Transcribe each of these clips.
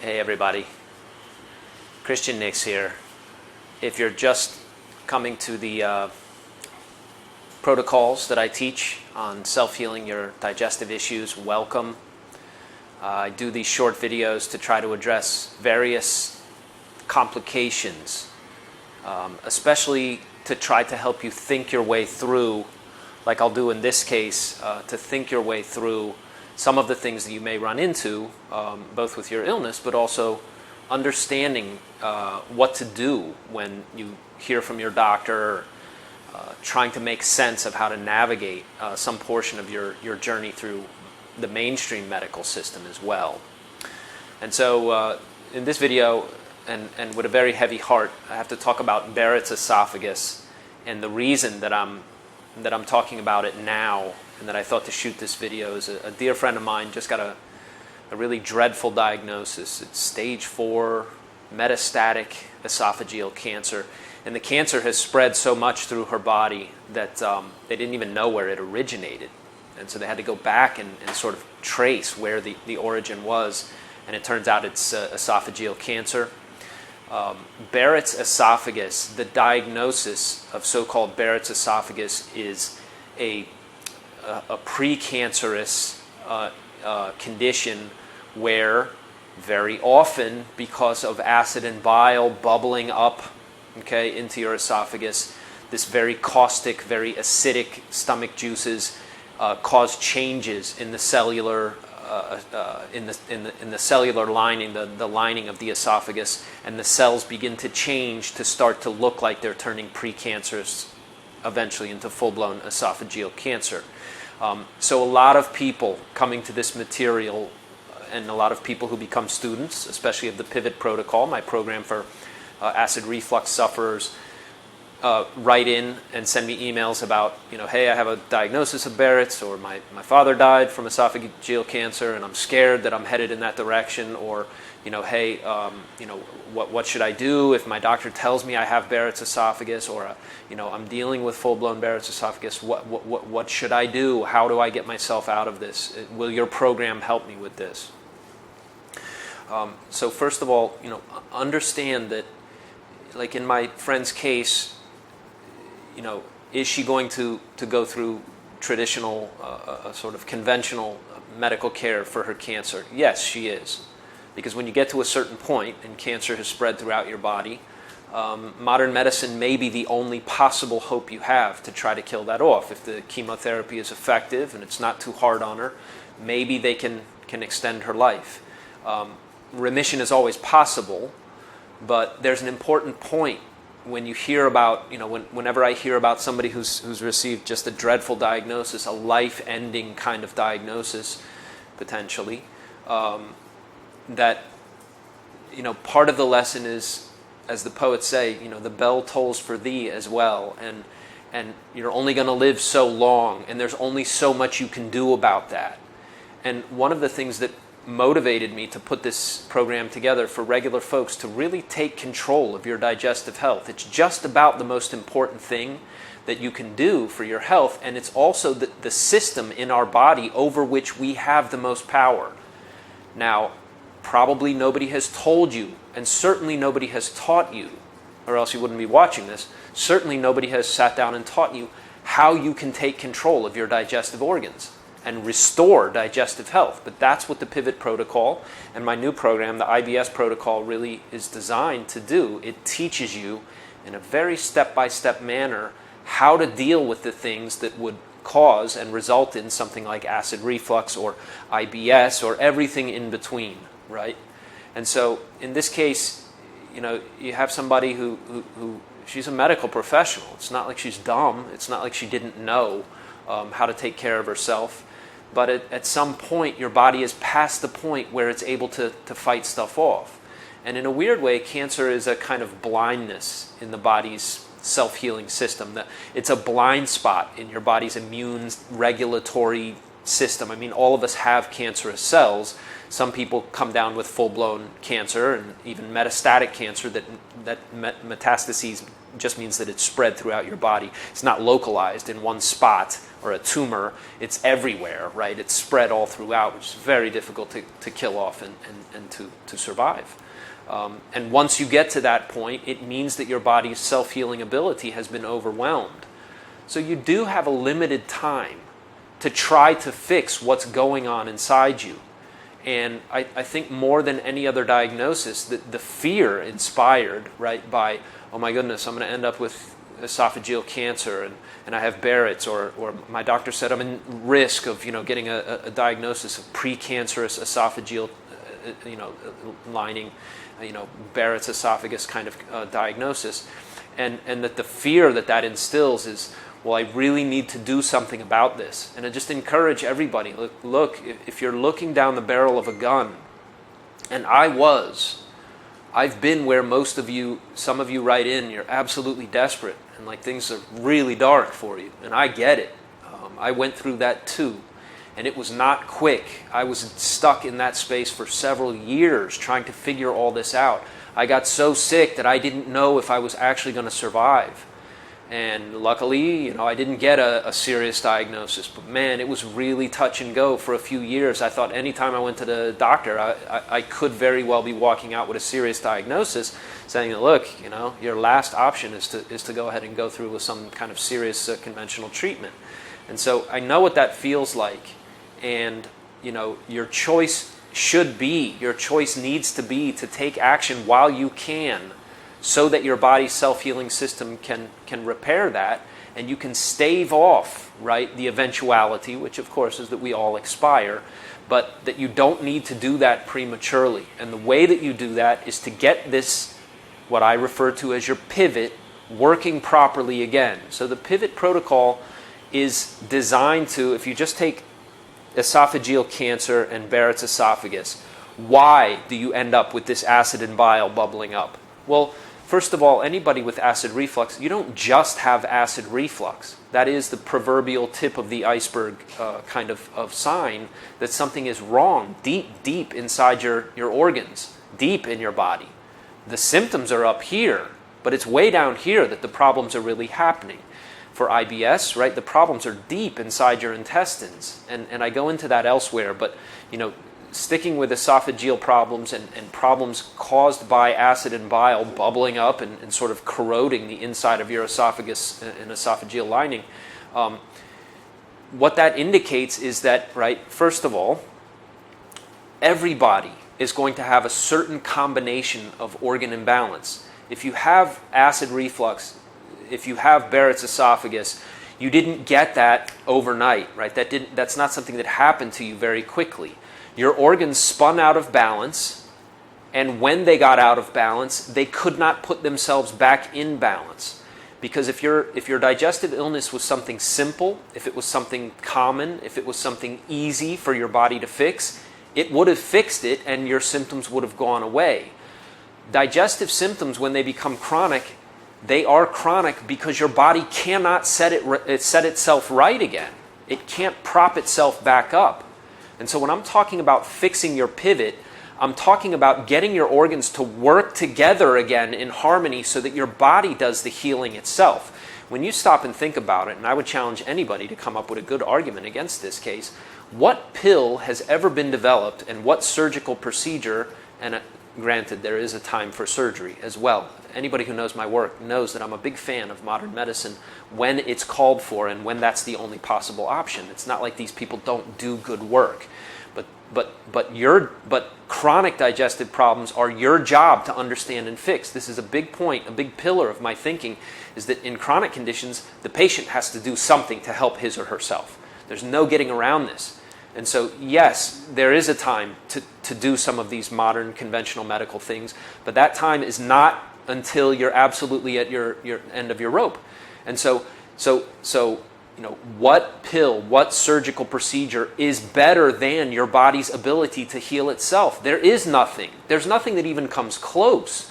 Hey everybody, Christian Nix here. If you're just coming to the protocols that I teach on self-healing your digestive issues, welcome. I do these short videos to try to address various complications, especially to try to help you think your way through, like I'll do in this case, to think your way through some of the things that you may run into, both with your illness, but also understanding what to do when you hear from your doctor, trying to make sense of how to navigate some portion of your journey through the mainstream medical system as well. And so in this video, and with a very heavy heart, I have to talk about Barrett's esophagus, and the reason that I'm talking about it now and that I thought to shoot this video is a dear friend of mine just got a really dreadful diagnosis. It's stage 4 metastatic esophageal cancer, and the cancer has spread so much through her body that they didn't even know where it originated, and so they had to go back and sort of trace where the origin was, and it turns out it's esophageal cancer. Barrett's esophagus, the diagnosis of so-called Barrett's esophagus is a precancerous condition where very often, because of acid and bile bubbling up, into your esophagus, this very caustic, very acidic stomach juices cause changes in the cellular in the cellular lining, the lining of the esophagus, and the cells begin to change to start to look like they're turning precancerous, eventually into full-blown esophageal cancer. So a lot of people coming to this material, and a lot of people who become students, especially of the Pivot Protocol, my program for acid reflux sufferers, write in and send me emails about, hey, I have a diagnosis of Barrett's, or my father died from esophageal cancer and I'm scared that I'm headed in that direction, or hey, what should I do if my doctor tells me I have Barrett's esophagus, or I'm dealing with full-blown Barrett's esophagus, what should I do? How do I get myself out of this? Will your program help me with this? So first of all, understand that, like in my friend's case, is she going to go through traditional, sort of conventional medical care for her cancer? Yes, she is. Because when you get to a certain point and cancer has spread throughout your body, modern medicine may be the only possible hope you have to try to kill that off. If the chemotherapy is effective and it's not too hard on her, maybe they can extend her life. Remission is always possible, but there's an important point when you hear about, whenever I hear about somebody who's received just a dreadful diagnosis, a life-ending kind of diagnosis, potentially, that, part of the lesson is, as the poets say, the bell tolls for thee as well, and you're only going to live so long, and there's only so much you can do about that. And one of the things that motivated me to put this program together for regular folks to really take control of your digestive health. It's just about the most important thing that you can do for your health, and it's also the system in our body over which we have the most power. Now, probably nobody has told you, and certainly nobody has taught you, or else you wouldn't be watching this, certainly nobody has sat down and taught you how you can take control of your digestive organs and restore digestive health. But that's what the Pivot Protocol and my new program, the IBS Protocol, really is designed to do. It teaches you in a very step-by-step manner how to deal with the things that would cause and result in something like acid reflux or IBS or everything in between, right? And so in this case, you have somebody who she's a medical professional. It's not like she's dumb. It's not like she didn't know how to take care of herself. But at some point, your body is past the point where it's able to fight stuff off. And in a weird way, cancer is a kind of blindness in the body's self-healing system. It's a blind spot in your body's immune regulatory system. I mean, all of us have cancerous cells. Some people come down with full-blown cancer and even metastatic cancer. That metastases just means that it's spread throughout your body. It's not localized in one spot or a tumor, it's everywhere, right? It's spread all throughout, which is very difficult to kill off and to survive. And once you get to that point, it means that your body's self-healing ability has been overwhelmed. So you do have a limited time to try to fix what's going on inside you. And I think more than any other diagnosis, the fear inspired, right, by, oh my goodness, I'm going to end up with esophageal cancer and I have Barrett's, or my doctor said I'm in risk of getting a diagnosis of precancerous esophageal lining, Barrett's esophagus kind of diagnosis, and that the fear that instills is, well, I really need to do something about this. And I just encourage everybody, look, if you're looking down the barrel of a gun, and I've been where some of you write in, you're absolutely desperate, and like things are really dark for you, and I get it. I went through that too, and it was not quick. I was stuck in that space for several years trying to figure all this out. I got so sick that I didn't know if I was actually going to survive. And luckily, I didn't get a serious diagnosis. But man, it was really touch and go for a few years. I thought anytime I went to the doctor, I could very well be walking out with a serious diagnosis, saying, look, your last option is to go ahead and go through with some kind of serious conventional treatment. And so I know what that feels like. And your choice needs to be to take action while you can, so that your body's self-healing system can repair that, and you can stave off, right, the eventuality, which of course is that we all expire, but that you don't need to do that prematurely. And the way that you do that is to get this, what I refer to as your pivot, working properly again. So the pivot protocol is designed to, if you just take esophageal cancer and Barrett's esophagus, why do you end up with this acid and bile bubbling up? Well, first of all, anybody with acid reflux, you don't just have acid reflux. That is the proverbial tip of the iceberg kind of sign that something is wrong deep inside your organs, deep in your body. The symptoms are up here, but it's way down here that the problems are really happening. For IBS, right, the problems are deep inside your intestines. And I go into that elsewhere, but sticking with esophageal problems and problems caused by acid and bile bubbling up and sort of corroding the inside of your esophagus and esophageal lining, what that indicates is that, right, first of all, everybody is going to have a certain combination of organ imbalance. If you have acid reflux, if you have Barrett's esophagus, you didn't get that overnight, right? That's not something that happened to you very quickly. Your organs spun out of balance, and when they got out of balance, they could not put themselves back in balance. Because if your digestive illness was something simple, if it was something common, if it was something easy for your body to fix, it would have fixed it and your symptoms would have gone away. Digestive symptoms, when they become chronic, they are chronic because your body cannot set itself right again. It can't prop itself back up. And so when I'm talking about fixing your pivot, I'm talking about getting your organs to work together again in harmony so that your body does the healing itself. When you stop and think about it, and I would challenge anybody to come up with a good argument against this case, what pill has ever been developed and what surgical procedure, and granted there is a time for surgery as well. Anybody who knows my work knows that I'm a big fan of modern medicine when it's called for and when that's the only possible option. It's not like these people don't do good work. But chronic digestive problems are your job to understand and fix. This is a big point, a big pillar of my thinking, is that in chronic conditions, the patient has to do something to help his or herself. There's no getting around this. And so, yes, there is a time to do some of these modern conventional medical things, but that time is not until you're absolutely at your end of your rope. And so what pill, what surgical procedure is better than your body's ability to heal itself? There is nothing. There's nothing that even comes close.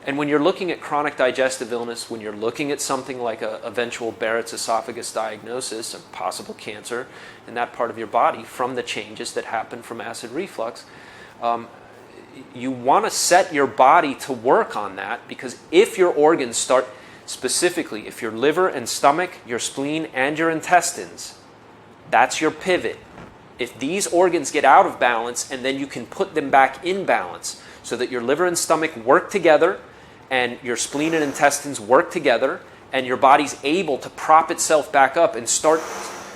And when you're looking at chronic digestive illness, when you're looking at something like an eventual Barrett's esophagus diagnosis, or possible cancer in that part of your body from the changes that happen from acid reflux, you want to set your body to work on that, because if your organs start, specifically if your liver and stomach, your spleen, and your intestines That's your pivot. If these organs get out of balance, and then you can put them back in balance so that your liver and stomach work together and your spleen and intestines work together and your body's able to prop itself back up and start,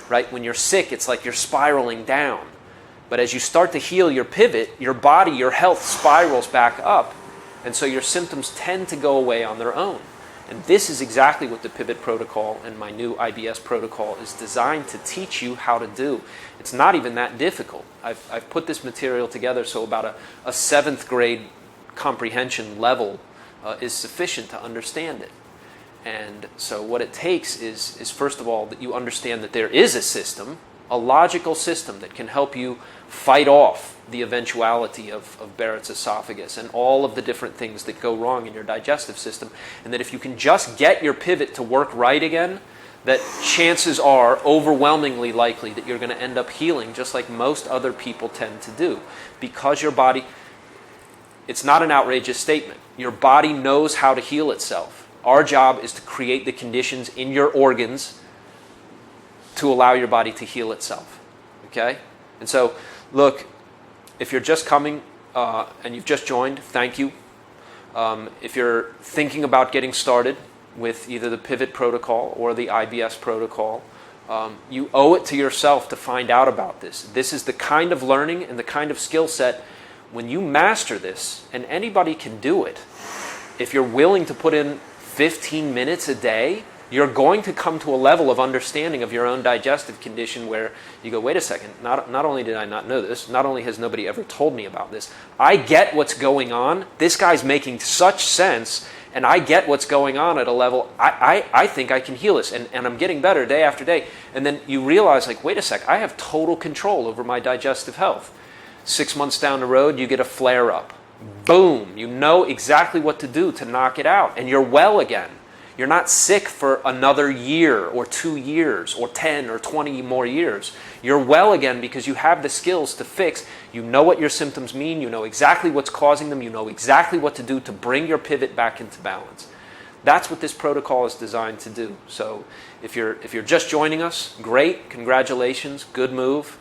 right? When you're sick, it's like you're spiraling down. But as you start to heal your pivot, your body, your health spirals back up. And so your symptoms tend to go away on their own. And this is exactly what the pivot protocol and my new IBS protocol is designed to teach you how to do. It's not even that difficult. I've put this material together so about a 7th grade comprehension level is sufficient to understand it. And so what it takes is first of all that you understand that there is a system, a logical system that can help you fight off the eventuality of Barrett's esophagus and all of the different things that go wrong in your digestive system. And that if you can just get your pivot to work right again, that chances are overwhelmingly likely that you're going to end up healing just like most other people tend to do. Because your body, it's not an outrageous statement. Your body knows how to heal itself. Our job is to create the conditions in your organs to allow your body to heal itself. Okay? And so, look, if you're just coming and you've just joined, thank you. If you're thinking about getting started with either the pivot protocol or the IBS protocol, you owe it to yourself to find out about this. This is the kind of learning and the kind of skill set when you master this, and anybody can do it. If you're willing to put in 15 minutes a day, you're going to come to a level of understanding of your own digestive condition where you go, wait a second, not only did I not know this, not only has nobody ever told me about this, I get what's going on. This guy's making such sense, and I get what's going on at a level, I think I can heal this, and I'm getting better day after day. And then you realize, like, wait a sec, I have total control over my digestive health. 6 months down the road, you get a flare-up. Boom, you know exactly what to do to knock it out, and you're well again. You're not sick for another year or 2 years or 10 or 20 more years. You're well again because you have the skills to fix. You know what your symptoms mean. You know exactly what's causing them. You know exactly what to do to bring your pivot back into balance. That's what this protocol is designed to do. So if you're just joining us, great, congratulations, good move.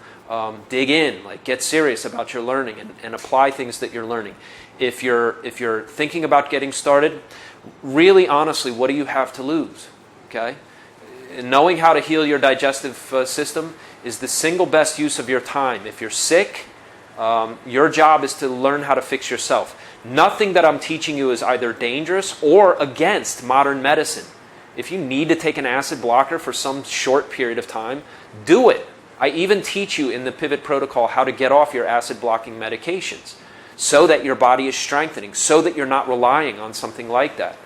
Dig in, like get serious about your learning and apply things that you're learning. If you're thinking about getting started, really honestly, what do you have to lose? Okay? Knowing how to heal your digestive system is the single best use of your time. If you're sick, your job is to learn how to fix yourself. Nothing that I'm teaching you is either dangerous or against modern medicine. If you need to take an acid blocker for some short period of time, do it. I even teach you in the pivot protocol how to get off your acid blocking medications so that your body is strengthening, so that you're not relying on something like that.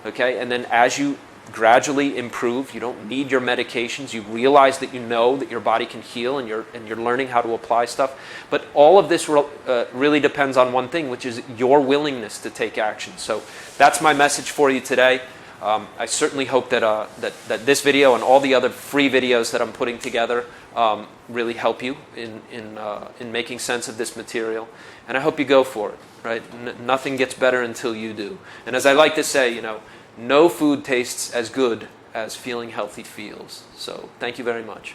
Okay? And then as you gradually improve, you don't need your medications, you realize that you know that your body can heal and you're learning how to apply stuff. But all of this really depends on one thing, which is your willingness to take action. So that's my message for you today. I certainly hope that this video and all the other free videos that I'm putting together really help you in making sense of this material. And I hope you go for it, right? Nothing gets better until you do. And as I like to say, no food tastes as good as feeling healthy feels. So thank you very much.